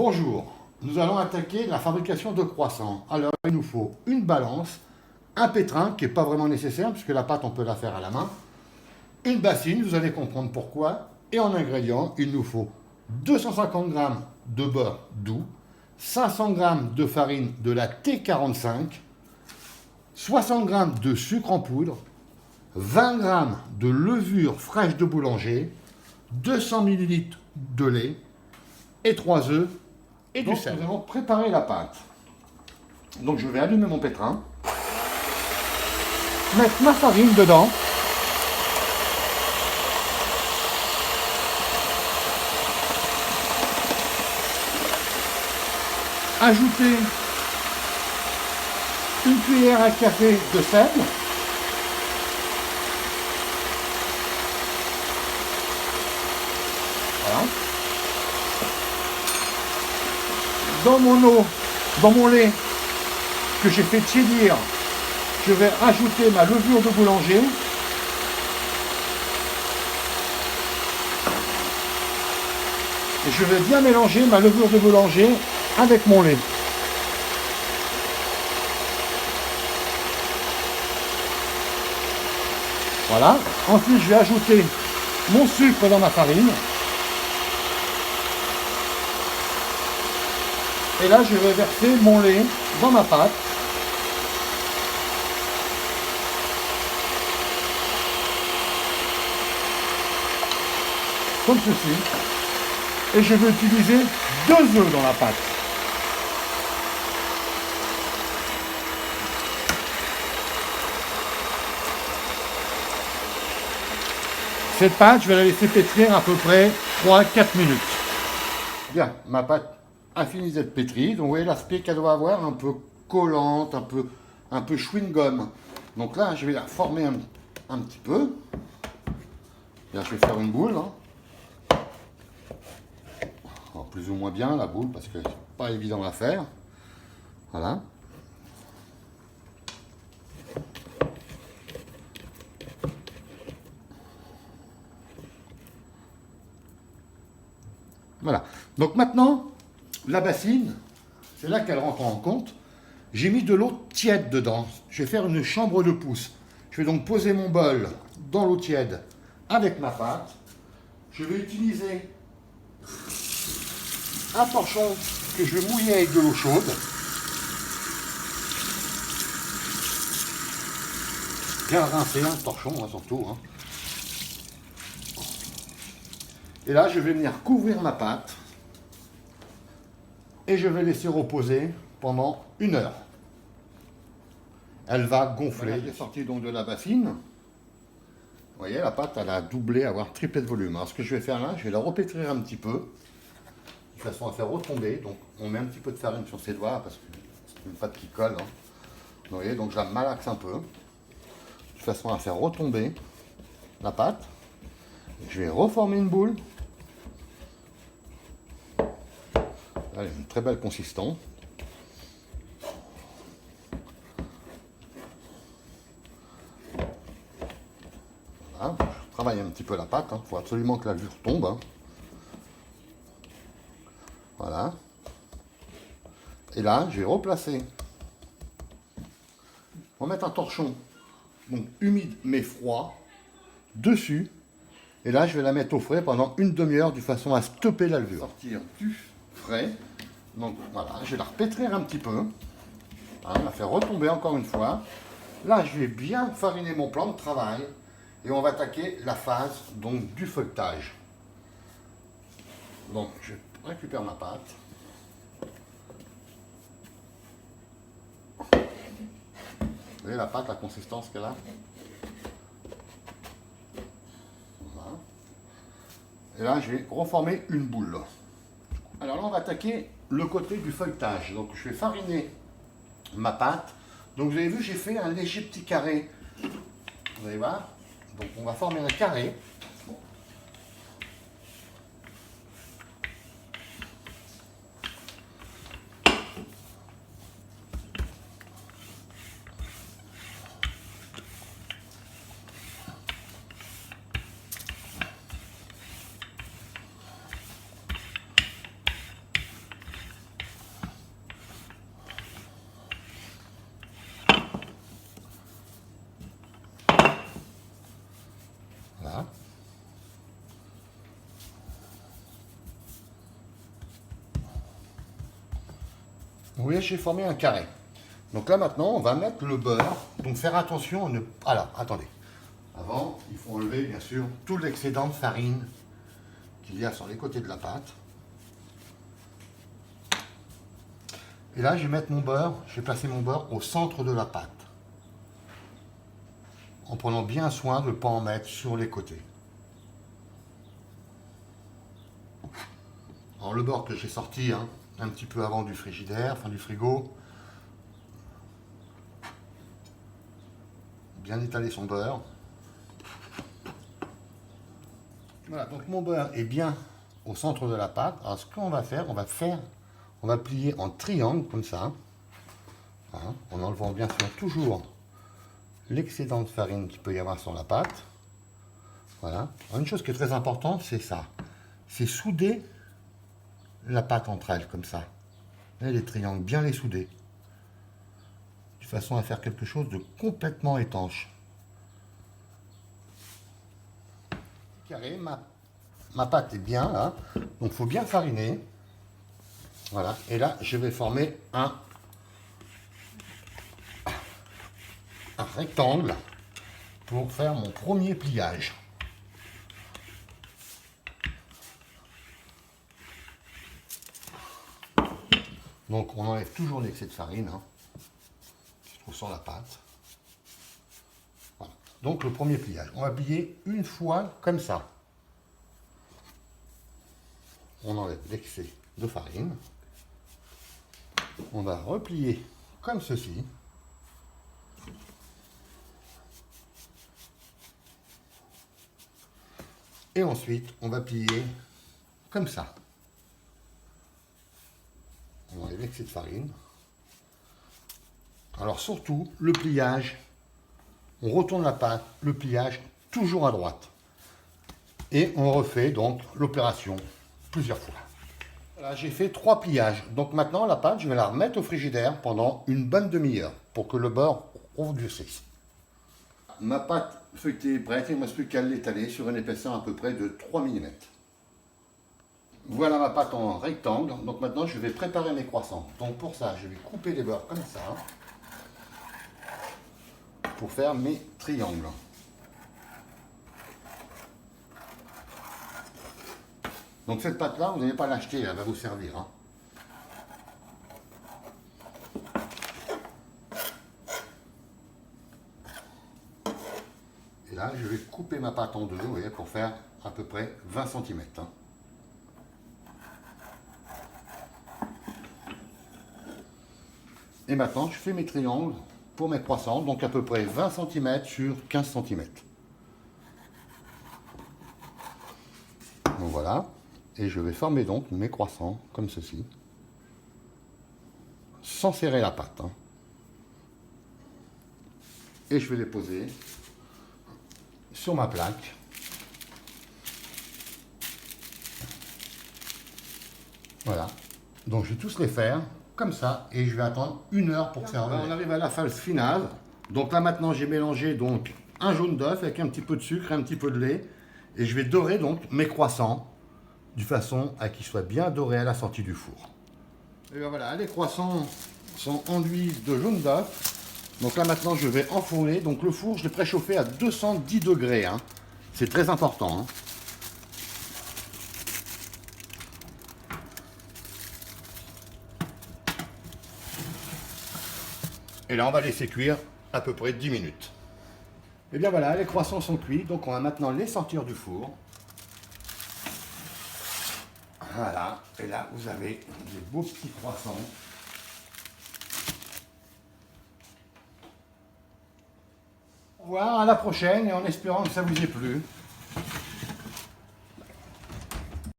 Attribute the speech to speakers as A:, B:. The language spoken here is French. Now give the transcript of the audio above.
A: Bonjour, nous allons attaquer la fabrication de croissants. Alors il nous faut une balance, un pétrin qui n'est pas vraiment nécessaire puisque la pâte on peut la faire à la main, une bassine, vous allez comprendre pourquoi, et en ingrédients il nous faut 250 g de beurre doux, 500 g de farine de la T45, 60 g de sucre en poudre, 20 g de levure fraîche de boulanger, 200 ml de lait et 3 œufs et du sel. Nous allons préparer la pâte. Donc je vais allumer mon pétrin, mettre ma farine dedans, ajouter une cuillère à café de sel, voilà. Dans mon eau, dans mon lait que j'ai fait tiédir, je vais rajouter ma levure de boulanger. Et je vais bien mélanger ma levure de boulanger avec mon lait. Voilà. Ensuite, je vais ajouter mon sucre dans ma farine. Et là, je vais verser mon lait dans ma pâte. Comme ceci. Et je vais utiliser 2 œufs dans la pâte. Cette pâte, je vais la laisser pétrir à peu près 3-4 minutes. Bien, ma pâte a fini d'être pétrie. Donc vous voyez l'aspect qu'elle doit avoir, un peu collante, un peu chewing-gum. Donc là, je vais la former un petit peu. Bien, je vais faire une boule. Alors, plus ou moins bien la boule, parce que c'est pas évident à faire. Voilà. Voilà. Donc maintenant, la bassine, c'est là qu'elle rentre en compte. J'ai mis de l'eau tiède dedans. Je vais faire une chambre de pouce. Je vais donc poser mon bol dans l'eau tiède avec ma pâte. Je vais utiliser un torchon que je vais mouiller avec de l'eau chaude. Bien rincer un torchon, surtout. Et là, je vais venir couvrir ma pâte. Et je vais laisser reposer pendant 1 heure. Elle va gonfler. Elle est sortie donc de la bassine. Vous voyez, la pâte, elle a doublé, avoir triplé de volume. Alors, ce que je vais faire là, je vais la repétrir un petit peu, de façon à faire retomber. Donc, on met un petit peu de farine sur ses doigts, parce que c'est une pâte qui colle. Vous voyez, donc je la malaxe un peu, de façon à faire retomber la pâte. Je vais reformer une boule. Elle a une très belle consistance. Voilà, je travaille un petit peu la pâte. Il faut absolument que la levure tombe. Voilà. Et là, je vais replacer. On va mettre un torchon, donc humide mais froid, dessus. Et là, je vais la mettre au frais pendant 1 demi-heure, de façon à stopper la levure. Sortir du frais. Donc voilà, je vais la repétrir un petit peu. Voilà, la faire retomber encore une fois. Là, je vais bien fariner mon plan de travail. Et on va attaquer la phase donc du feuilletage. Donc, je récupère ma pâte. Vous voyez la pâte, la consistance qu'elle a. Voilà. Et là, je vais reformer une boule. Alors là, on va attaquer le côté du feuilletage. Donc, je vais fariner ma pâte. Donc, vous avez vu, j'ai fait un léger petit carré. Vous allez voir. Donc, on va former un carré. Vous voyez, j'ai formé un carré. Donc là maintenant, on va mettre le beurre. Donc faire attention à ne... Alors, attendez. Avant, il faut enlever bien sûr tout l'excédent de farine qu'il y a sur les côtés de la pâte. Et là, je vais mettre mon beurre, je vais placer mon beurre au centre de la pâte. En prenant bien soin de ne pas en mettre sur les côtés. Alors le beurre que j'ai sorti un petit peu avant du frigidaire, enfin du frigo. Bien étaler son beurre. Voilà, donc mon beurre est bien au centre de la pâte. Alors ce qu'on va faire, on va plier en triangle comme ça. Hein, en enlevant bien sûr toujours l'excédent de farine qu'il peut y avoir sur la pâte. Voilà. Alors, une chose qui est très importante, c'est ça. C'est souder la pâte entre elles, comme ça. Et les triangles, bien les souder. De façon à faire quelque chose de complètement étanche. Carré, ma pâte est bien là. Donc il faut bien fariner. Voilà. Et là, je vais former un rectangle pour faire mon premier pliage. Donc on enlève toujours l'excès de farine qui se trouve sur la pâte. Voilà. Donc le premier pliage. On va plier une fois comme ça. On enlève l'excès de farine. On va replier comme ceci. Et ensuite, on va plier comme ça. On enlève l'excès de farine. Alors surtout, le pliage, on retourne la pâte, le pliage toujours à droite. Et on refait donc l'opération plusieurs fois. Voilà, j'ai fait 3 pliages. Donc maintenant, la pâte, je vais la remettre au frigidaire pendant une bonne demi-heure pour que le beurre refroidisse. Ma pâte feuilletée est prête, il ne me reste plus qu'à l'étaler sur une épaisseur à peu près de 3 mm. Voilà ma pâte en rectangle. Donc maintenant, je vais préparer mes croissants. Donc pour ça, je vais couper les beurres comme ça pour faire mes triangles. Donc cette pâte-là, vous n'allez pas l'acheter, elle va vous servir. Et là, je vais couper ma pâte en deux, vous voyez, pour faire à peu près 20 cm. Et maintenant, je fais mes triangles pour mes croissants, donc à peu près 20 cm sur 15 cm. Donc voilà. Et je vais former donc mes croissants comme ceci, sans serrer la pâte. Et je vais les poser sur ma plaque. Voilà. Donc je vais tous les faire comme ça et je vais attendre 1 heure pour faire. On arrive à la phase finale. Donc là maintenant j'ai mélangé donc un jaune d'œuf avec un petit peu de sucre et un petit peu de lait. Et je vais dorer donc mes croissants de façon à qu'ils soient bien dorés à la sortie du four. Et bien voilà, les croissants sont enduits de jaune d'œuf. Donc là maintenant je vais enfourner. Donc le four je l'ai préchauffé à 210 degrés. C'est très important. Et là on va laisser cuire à peu près 10 minutes. Et bien voilà, les croissants sont cuits. Donc on va maintenant les sortir du four. Voilà, et là vous avez des beaux petits croissants. Au revoir, à la prochaine et en espérant que ça vous ait plu.